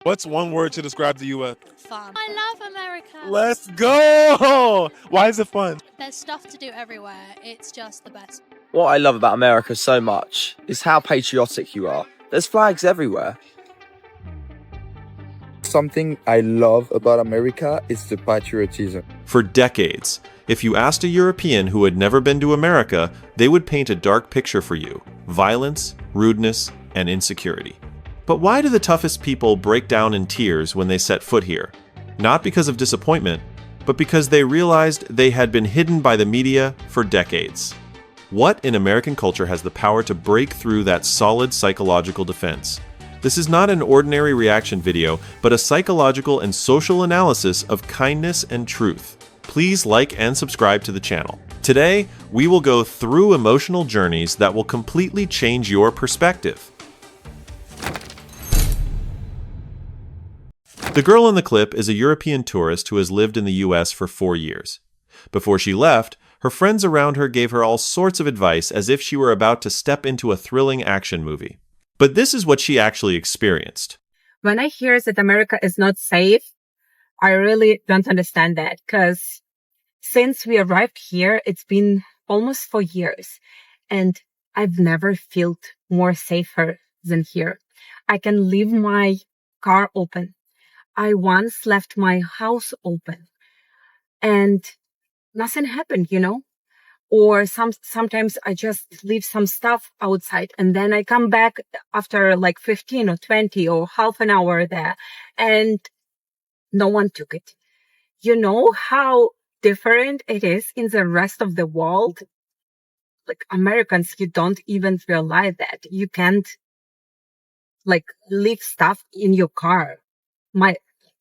What's one word to describe the U.S.? Fun. I love America. Let's go! Why is it fun? There's stuff to do everywhere. It's just the best. What I love about America so much is how patriotic you are. There's flags everywhere. Something I love about America is the patriotism. For decades, if you asked a European who had never been to America, they would paint a dark picture for you: violence, rudeness, and insecurity. But why do the toughest people break down in tears when they set foot here? Not because of disappointment, but because they realized they had been hidden by the media for decades. What in American culture has the power to break through that solid psychological defense? This is not an ordinary reaction video, but a psychological and social analysis of kindness and truth. Please like and subscribe to the channel. Today, we will go through emotional journeys that will completely change your perspective. The girl in the clip is a European tourist who has lived in the US for 4 years. Before she left, her friends around her gave her all sorts of advice as if she were about to step into a thrilling action movie. But this is what she actually experienced. When I hear that America is not safe, I really don't understand that, because since we arrived here, it's been almost 4 years, and I've never felt more safer than here. I can leave my car open. I once left my house open and nothing happened, Or sometimes I just leave some stuff outside and then I come back after like 15 or 20 or half an hour there and no one took it. You know how different it is in the rest of the world? Like Americans, you don't even realize that. You can't leave stuff in your car.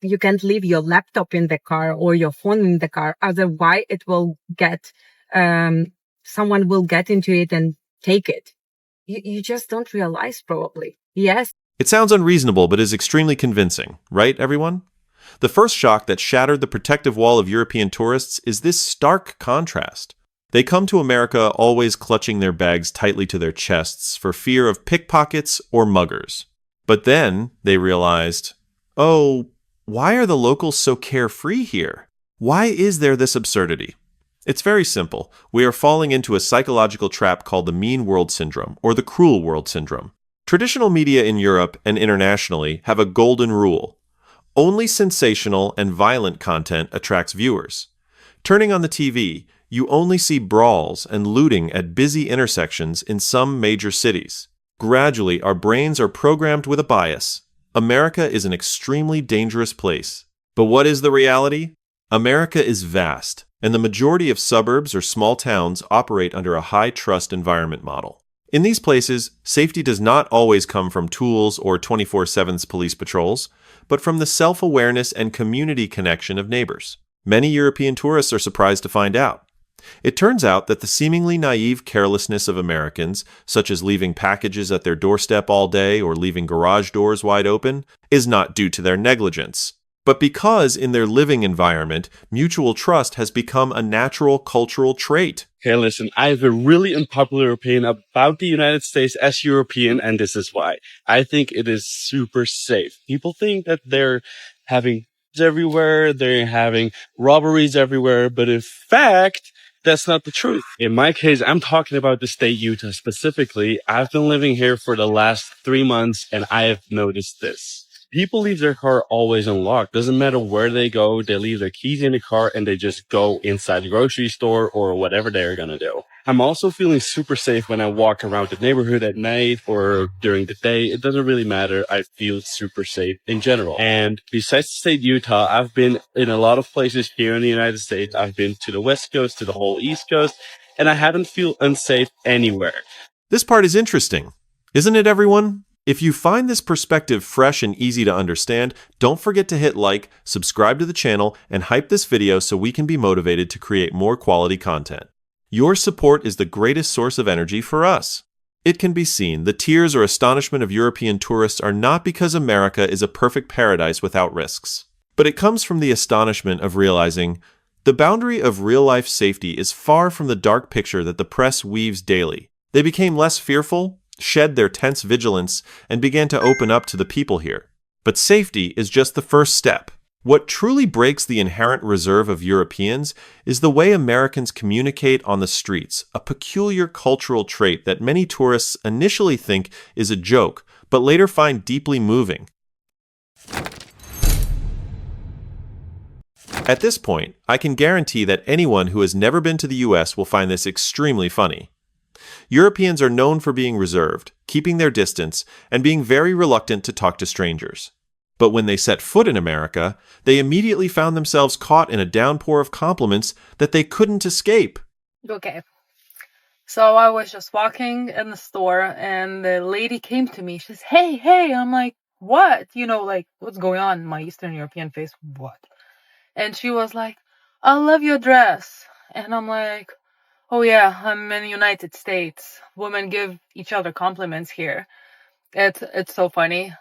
You can't leave your laptop in the car or your phone in the car. Otherwise, it will get, someone will get into it and take it. You just don't realize probably. Yes. It sounds unreasonable, but is extremely convincing, right, everyone? The first shock that shattered the protective wall of European tourists is this stark contrast. They come to America always clutching their bags tightly to their chests for fear of pickpockets or muggers. But then they realized, oh, why are the locals so carefree here? Why is there this absurdity? It's very simple. We are falling into a psychological trap called the mean world syndrome, or the cruel world syndrome. Traditional media in Europe and internationally have a golden rule. Only sensational and violent content attracts viewers. Turning on the TV, you only see brawls and looting at busy intersections in some major cities. Gradually, our brains are programmed with a bias. America is an extremely dangerous place. But what is the reality? America is vast, and the majority of suburbs or small towns operate under a high-trust environment model. In these places, safety does not always come from tools or 24/7 police patrols, but from the self-awareness and community connection of neighbors. Many European tourists are surprised to find out. It turns out that the seemingly naive carelessness of Americans, such as leaving packages at their doorstep all day or leaving garage doors wide open, is not due to their negligence, but because in their living environment, mutual trust has become a natural cultural trait. Okay, listen, I have a really unpopular opinion about the United States as European, and this is why. I think it is super safe. People think that they're having everywhere, they're having robberies everywhere, but in fact, that's not the truth. In my case, I'm talking about the state Utah specifically. I've been living here for the last 3 months and I have noticed this. People leave their car always unlocked. Doesn't matter where they go. They leave their keys in the car and they just go inside the grocery store or whatever they're going to do. I'm also feeling super safe when I walk around the neighborhood at night or during the day. It doesn't really matter. I feel super safe in general. And besides the state Utah, I've been in a lot of places here in the United States. I've been to the West Coast, to the whole East Coast, and I haven't felt unsafe anywhere. This part is interesting, isn't it, everyone? If you find this perspective fresh and easy to understand, don't forget to hit like, subscribe to the channel, and hype this video so we can be motivated to create more quality content. Your support is the greatest source of energy for us. It can be seen the tears or astonishment of European tourists are not because America is a perfect paradise without risks, but it comes from the astonishment of realizing the boundary of real-life safety is far from the dark picture that the press weaves daily. They became less fearful, shed their tense vigilance, and began to open up to the people here. But safety is just the first step. What truly breaks the inherent reserve of Europeans is the way Americans communicate on the streets, a peculiar cultural trait that many tourists initially think is a joke, but later find deeply moving. At this point, I can guarantee that anyone who has never been to the US will find this extremely funny. Europeans are known for being reserved, keeping their distance, and being very reluctant to talk to strangers. But when they set foot in America, they immediately found themselves caught in a downpour of compliments that they couldn't escape. Okay. So I was just walking in the store and the lady came to me. She says, hey. I'm like, what? What's going on? My Eastern European face, what? And she was like, I love your dress. And I'm like, oh yeah, I'm in the United States. Women give each other compliments here. It's so funny.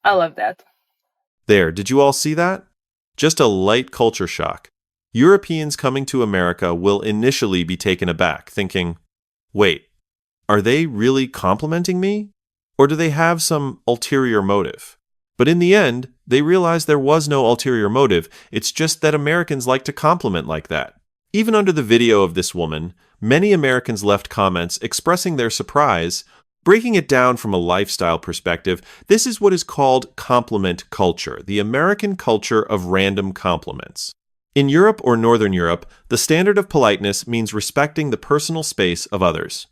I love that. There, did you all see that? Just a light culture shock. Europeans coming to America will initially be taken aback, thinking, wait, are they really complimenting me? Or do they have some ulterior motive? But in the end, they realized there was no ulterior motive. It's just that Americans like to compliment like that. Even under the video of this woman, many Americans left comments expressing their surprise. Breaking it down from a lifestyle perspective, this is what is called compliment culture, the American culture of random compliments. In Europe or Northern Europe, the standard of politeness means respecting the personal space of others.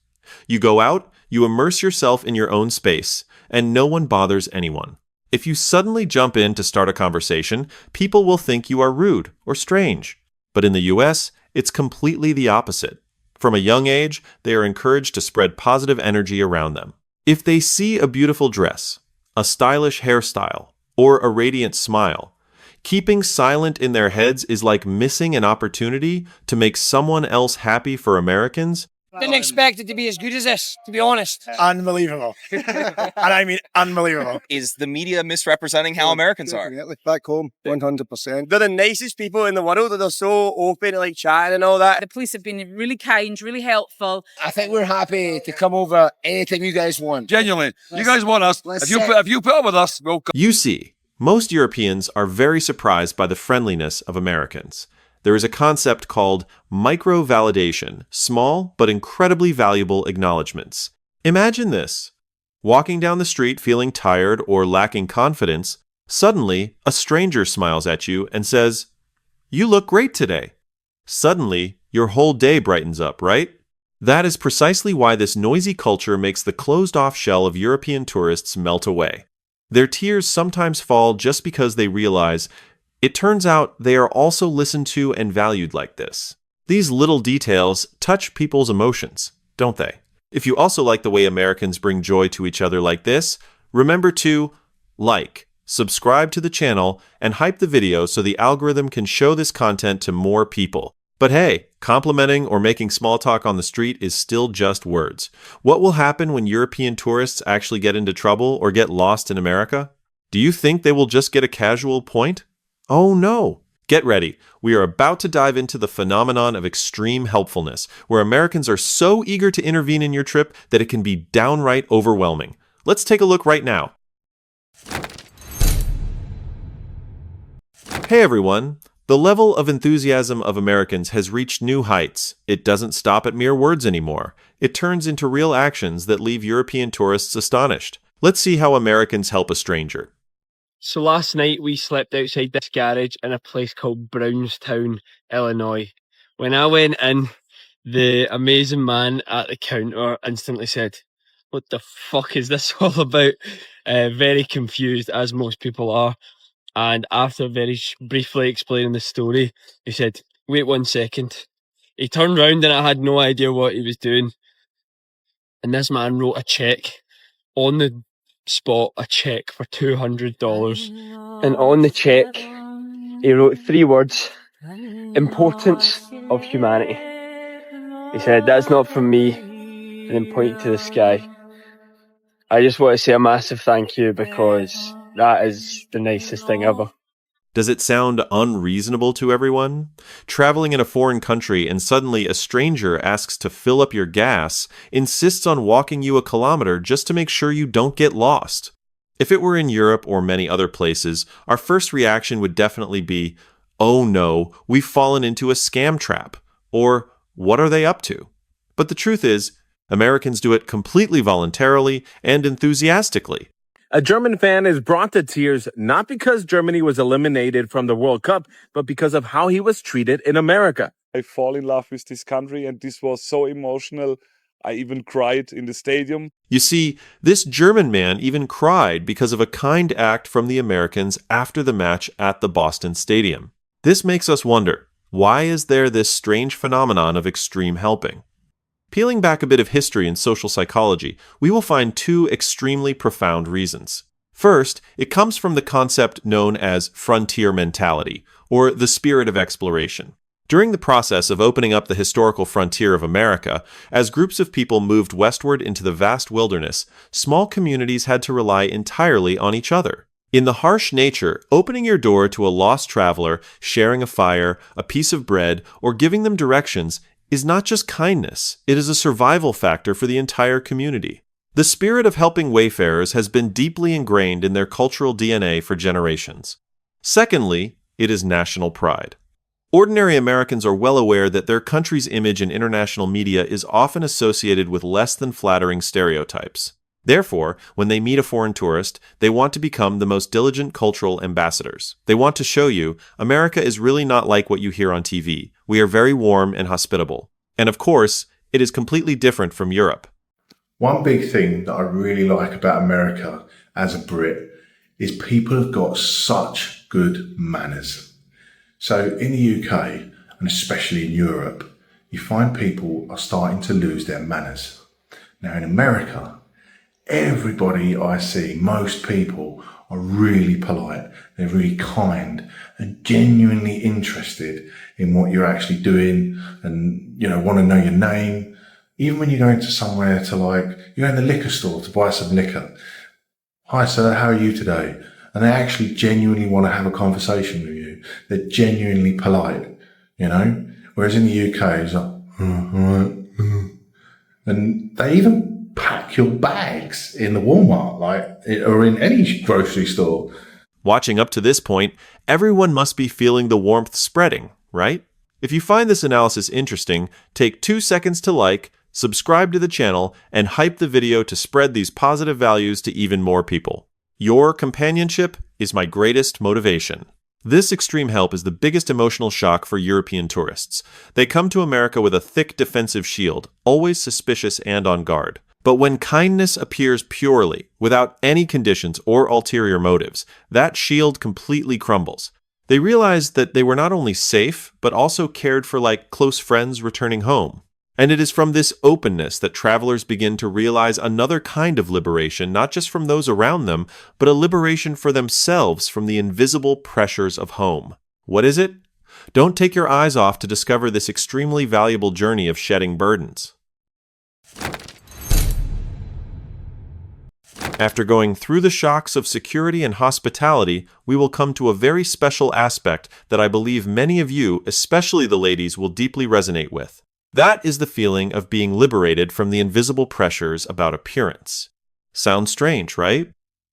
You go out, you immerse yourself in your own space, and no one bothers anyone. If you suddenly jump in to start a conversation, people will think you are rude or strange. But in the US, it's completely the opposite. From a young age, they are encouraged to spread positive energy around them. If they see a beautiful dress, a stylish hairstyle, or a radiant smile, keeping silent in their heads is like missing an opportunity to make someone else happy for Americans. Didn't expect it to be as good as this, to be honest. Unbelievable. And I mean unbelievable. Is the media misrepresenting how Americans are? Back home, 100%. They're the nicest people in the world. They're so open, like chatting and all that. The police have been really kind, really helpful. I think we're happy to come over anytime you guys want. Genuinely. You guys want us. If you put up with us, we'll come. You see, most Europeans are very surprised by the friendliness of Americans. There is a concept called micro-validation, small but incredibly valuable acknowledgments. Imagine this. Walking down the street feeling tired or lacking confidence, suddenly a stranger smiles at you and says, "You look great today." Suddenly, your whole day brightens up, right? That is precisely why this noisy culture makes the closed-off shell of European tourists melt away. Their tears sometimes fall just because they realize it turns out they are also listened to and valued like this. These little details touch people's emotions, don't they? If you also like the way Americans bring joy to each other like this, remember to like, subscribe to the channel, and hype the video so the algorithm can show this content to more people. But hey, complimenting or making small talk on the street is still just words. What will happen when European tourists actually get into trouble or get lost in America? Do you think they will just get a casual point? Oh no! Get ready. We are about to dive into the phenomenon of extreme helpfulness, where Americans are so eager to intervene in your trip that it can be downright overwhelming. Let's take a look right now. Hey everyone! The level of enthusiasm of Americans has reached new heights. It doesn't stop at mere words anymore. It turns into real actions that leave European tourists astonished. Let's see how Americans help a stranger. So last night we slept outside this garage in a place called Brownstown, Illinois. When I went in, the amazing man at the counter instantly said, "What the fuck is this all about?" Very confused, as most people are. And after very briefly explaining the story, he said, "Wait 1 second." He turned round and I had no idea what he was doing. And this man wrote a check on the spot, a check for $200, and on the check he wrote 3 words: importance of humanity. He said, "That's not from me," and then pointed to the sky. I just want to say a massive thank you, because that is the nicest thing ever. Does it sound unreasonable to everyone? Traveling in a foreign country and suddenly a stranger asks to fill up your gas, insists on walking you a kilometer just to make sure you don't get lost. If it were in Europe or many other places, our first reaction would definitely be, oh no, we've fallen into a scam trap, or what are they up to? But the truth is, Americans do it completely voluntarily and enthusiastically. A German fan is brought to tears not because Germany was eliminated from the World Cup, but because of how he was treated in America. I fall in love with this country, and this was so emotional. I even cried in the stadium. You see, this German man even cried because of a kind act from the Americans after the match at the Boston Stadium. This makes us wonder, why is there this strange phenomenon of extreme helping? Peeling back a bit of history and social psychology, we will find two extremely profound reasons. First, it comes from the concept known as frontier mentality, or the spirit of exploration. During the process of opening up the historical frontier of America, as groups of people moved westward into the vast wilderness, small communities had to rely entirely on each other. In the harsh nature, opening your door to a lost traveler, sharing a fire, a piece of bread, or giving them directions is not just kindness, it is a survival factor for the entire community. The spirit of helping wayfarers has been deeply ingrained in their cultural DNA for generations. Secondly, it is national pride. Ordinary Americans are well aware that their country's image in international media is often associated with less than flattering stereotypes. Therefore, when they meet a foreign tourist, they want to become the most diligent cultural ambassadors. They want to show you, America is really not like what you hear on TV. We are very warm and hospitable. And of course, it is completely different from Europe. One big thing that I really like about America as a Brit is people have got such good manners. So in the UK, and especially in Europe, you find people are starting to lose their manners. Now in America, everybody I see, most people are really polite. They're really kind and genuinely interested in what you're actually doing and, want to know your name. Even when you go into somewhere you go in the liquor store to buy some liquor. Hi sir, how are you today? And they actually genuinely want to have a conversation with you. They're genuinely polite, Whereas in the UK, it's like, and they even pack your bags in the Walmart, or in any grocery store. Watching up to this point, everyone must be feeling the warmth spreading, right? If you find this analysis interesting, take 2 seconds to like, subscribe to the channel, and hype the video to spread these positive values to even more people. Your companionship is my greatest motivation. This extreme help is the biggest emotional shock for European tourists. They come to America with a thick defensive shield, always suspicious and on guard. But when kindness appears purely, without any conditions or ulterior motives, that shield completely crumbles. They realize that they were not only safe, but also cared for like close friends returning home. And it is from this openness that travelers begin to realize another kind of liberation, not just from those around them, but a liberation for themselves from the invisible pressures of home. What is it? Don't take your eyes off to discover this extremely valuable journey of shedding burdens. After going through the shocks of security and hospitality, we will come to a very special aspect that I believe many of you, especially the ladies, will deeply resonate with. That is the feeling of being liberated from the invisible pressures about appearance. Sounds strange, right?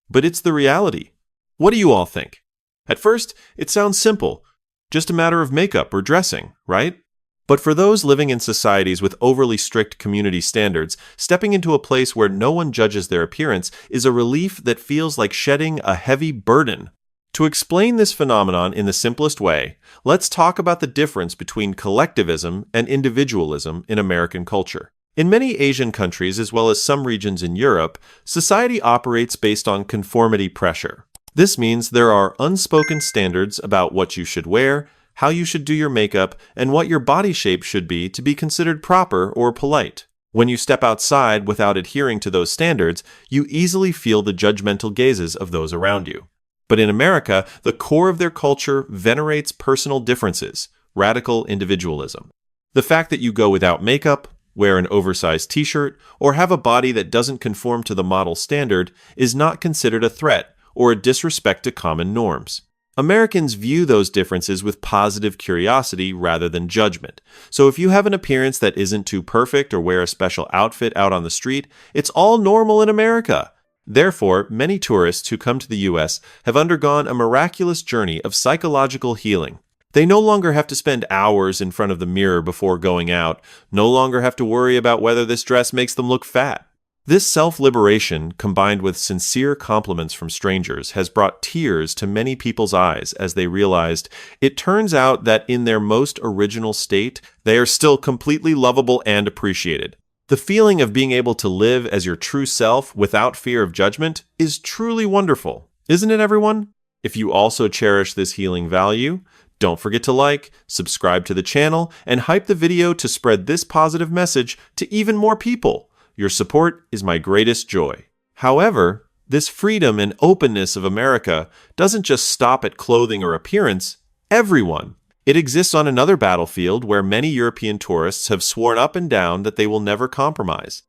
But it's the reality. What do you all think? At first, it sounds simple, just a matter of makeup or dressing, right? But for those living in societies with overly strict community standards, stepping into a place where no one judges their appearance is a relief that feels like shedding a heavy burden. To explain this phenomenon in the simplest way, let's talk about the difference between collectivism and individualism in American culture. In many Asian countries, as well as some regions in Europe, society operates based on conformity pressure. This means there are unspoken standards about what you should wear, how you should do your makeup, and what your body shape should be to be considered proper or polite. When you step outside without adhering to those standards, you easily feel the judgmental gazes of those around you. But in America, the core of their culture venerates personal differences, radical individualism. The fact that you go without makeup, wear an oversized t-shirt, or have a body that doesn't conform to the model standard is not considered a threat or a disrespect to common norms. Americans view those differences with positive curiosity rather than judgment. So if you have an appearance that isn't too perfect or wear a special outfit out on the street, it's all normal in America. Therefore, many tourists who come to the US have undergone a miraculous journey of psychological healing. They no longer have to spend hours in front of the mirror before going out, no longer have to worry about whether this dress makes them look fat. This self-liberation, combined with sincere compliments from strangers, has brought tears to many people's eyes as they realized it turns out that in their most original state, they are still completely lovable and appreciated. The feeling of being able to live as your true self without fear of judgment is truly wonderful, isn't it, everyone? If you also cherish this healing value, don't forget to like, subscribe to the channel, and hype the video to spread this positive message to even more people. Your support is my greatest joy. However, this freedom and openness of America doesn't just stop at clothing or appearance. Everyone. It exists on another battlefield where many European tourists have sworn up and down that they will never compromise.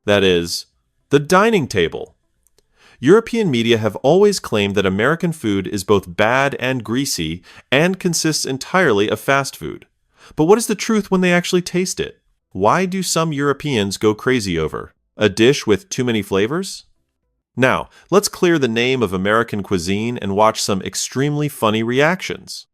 That is, the dining table. European media have always claimed that American food is both bad and greasy and consists entirely of fast food. But what is the truth when they actually taste it? Why do some Europeans go crazy over a dish with too many flavors? Now, let's clear the name of American cuisine and watch some extremely funny reactions.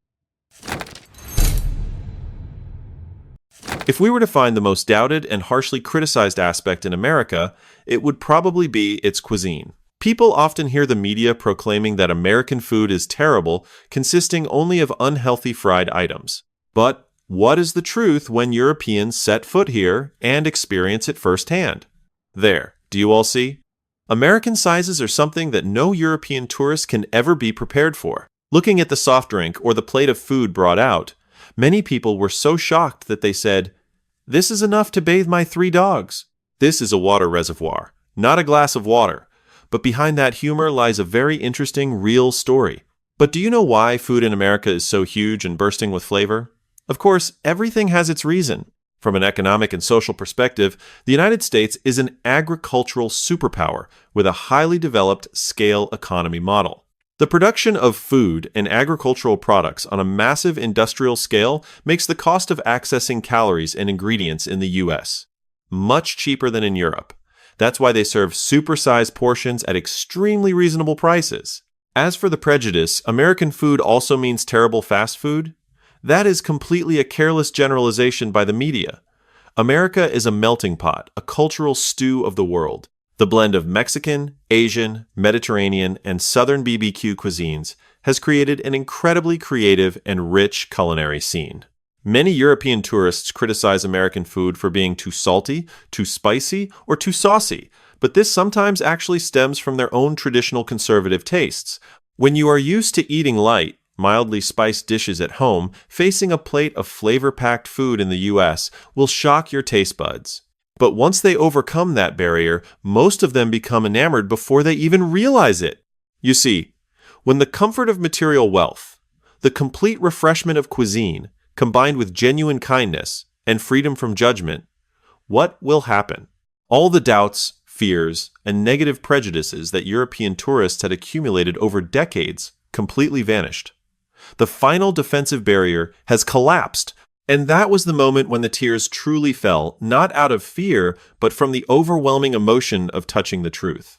If we were to find the most doubted and harshly criticized aspect in America, it would probably be its cuisine. People often hear the media proclaiming that American food is terrible, consisting only of unhealthy fried items. But what is the truth when Europeans set foot here and experience it firsthand? There, do you all see? American sizes are something that no European tourist can ever be prepared for. Looking at the soft drink or the plate of food brought out, many people were so shocked that they said, "This is enough to bathe my 3 dogs." This is a water reservoir, not a glass of water. But behind that humor lies a very interesting, real story. But do you know why food in America is so huge and bursting with flavor? Of course, everything has its reason. From an economic and social perspective, the United States is an agricultural superpower with a highly developed scale economy model. The production of food and agricultural products on a massive industrial scale makes the cost of accessing calories and ingredients in the US much cheaper than in Europe. That's why they serve supersized portions at extremely reasonable prices. As for the prejudice, American food also means terrible fast food, that is completely a careless generalization by the media. America is a melting pot, a cultural stew of the world. The blend of Mexican, Asian, Mediterranean, and Southern BBQ cuisines has created an incredibly creative and rich culinary scene. Many European tourists criticize American food for being too salty, too spicy, or too saucy, but this sometimes actually stems from their own traditional conservative tastes. When you are used to eating light, mildly spiced dishes at home, facing a plate of flavor-packed food in the US will shock your taste buds. But once they overcome that barrier, most of them become enamored before they even realize it. You see, when the comfort of material wealth, the complete refreshment of cuisine, combined with genuine kindness and freedom from judgment, what will happen? All the doubts, fears, and negative prejudices that European tourists had accumulated over decades completely vanished. The final defensive barrier has collapsed, and that was the moment when the tears truly fell, not out of fear, but from the overwhelming emotion of touching the truth.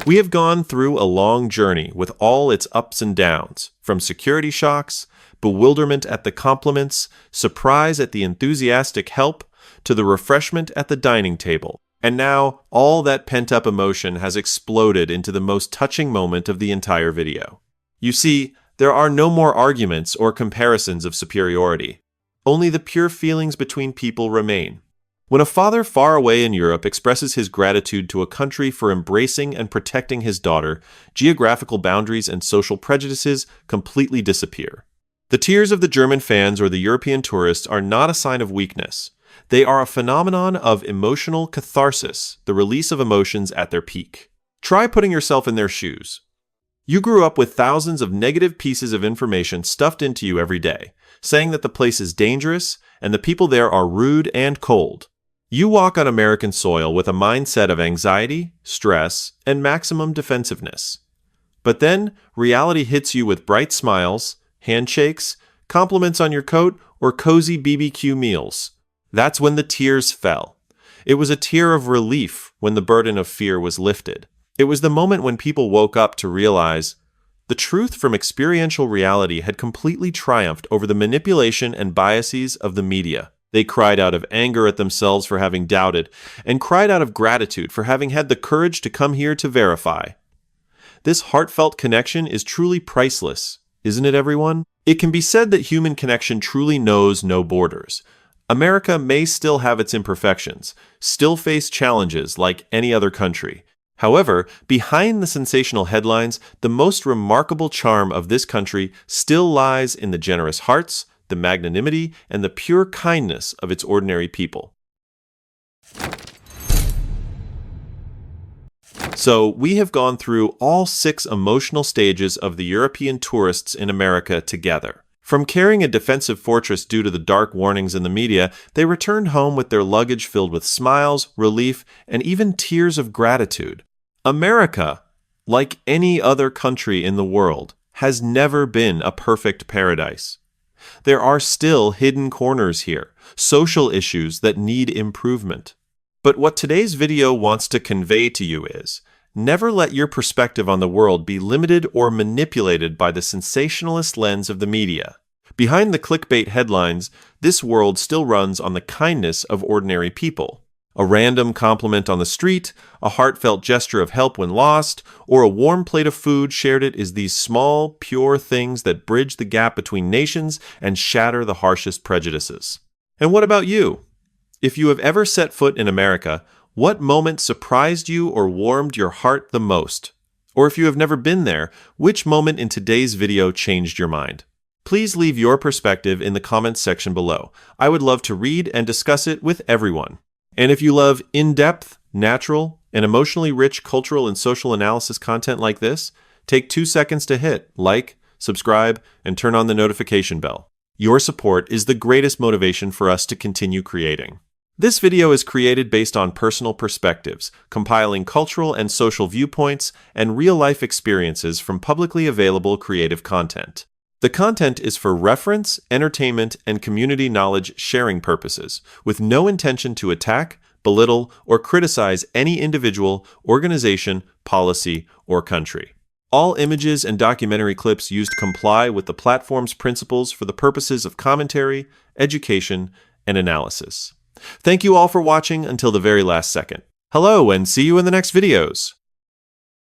We have gone through a long journey with all its ups and downs, from security shocks, bewilderment at the compliments, surprise at the enthusiastic help, to the refreshment at the dining table. And now, all that pent-up emotion has exploded into the most touching moment of the entire video. You see, there are no more arguments or comparisons of superiority. Only the pure feelings between people remain. When a father far away in Europe expresses his gratitude to a country for embracing and protecting his daughter, geographical boundaries and social prejudices completely disappear. The tears of the German fans or the European tourists are not a sign of weakness. They are a phenomenon of emotional catharsis, the release of emotions at their peak. Try putting yourself in their shoes. You grew up with thousands of negative pieces of information stuffed into you every day, saying that the place is dangerous and the people there are rude and cold. You walk on American soil with a mindset of anxiety, stress, and maximum defensiveness. But then, reality hits you with bright smiles, handshakes, compliments on your coat, or cozy BBQ meals. That's when the tears fell. It was a tear of relief when the burden of fear was lifted. It was the moment when people woke up to realize the truth from experiential reality had completely triumphed over the manipulation and biases of the media. They cried out of anger at themselves for having doubted, and cried out of gratitude for having had the courage to come here to verify. This heartfelt connection is truly priceless, isn't it, everyone? It can be said that human connection truly knows no borders. America may still have its imperfections, still face challenges like any other country. However, behind the sensational headlines, the most remarkable charm of this country still lies in the generous hearts, the magnanimity, and the pure kindness of its ordinary people. So, we have gone through all 6 emotional stages of the European tourists in America together. From carrying a defensive fortress due to the dark warnings in the media, they returned home with their luggage filled with smiles, relief, and even tears of gratitude. America, like any other country in the world, has never been a perfect paradise. There are still hidden corners here, social issues that need improvement. But what today's video wants to convey to you is, never let your perspective on the world be limited or manipulated by the sensationalist lens of the media. Behind the clickbait headlines, this world still runs on the kindness of ordinary people. A random compliment on the street, a heartfelt gesture of help when lost, or a warm plate of food shared is these small, pure things that bridge the gap between nations and shatter the harshest prejudices. And what about you? If you have ever set foot in America, what moment surprised you or warmed your heart the most? Or if you have never been there, which moment in today's video changed your mind? Please leave your perspective in the comments section below. I would love to read and discuss it with everyone. And if you love in-depth, natural, and emotionally rich cultural and social analysis content like this, take 2 seconds to hit like, subscribe, and turn on the notification bell. Your support is the greatest motivation for us to continue creating. This video is created based on personal perspectives, compiling cultural and social viewpoints and real-life experiences from publicly available creative content. The content is for reference, entertainment, and community knowledge sharing purposes, with no intention to attack, belittle, or criticize any individual, organization, policy, or country. All images and documentary clips used comply with the platform's principles for the purposes of commentary, education, and analysis. Thank you all for watching until the very last second. Hello, and see you in the next videos.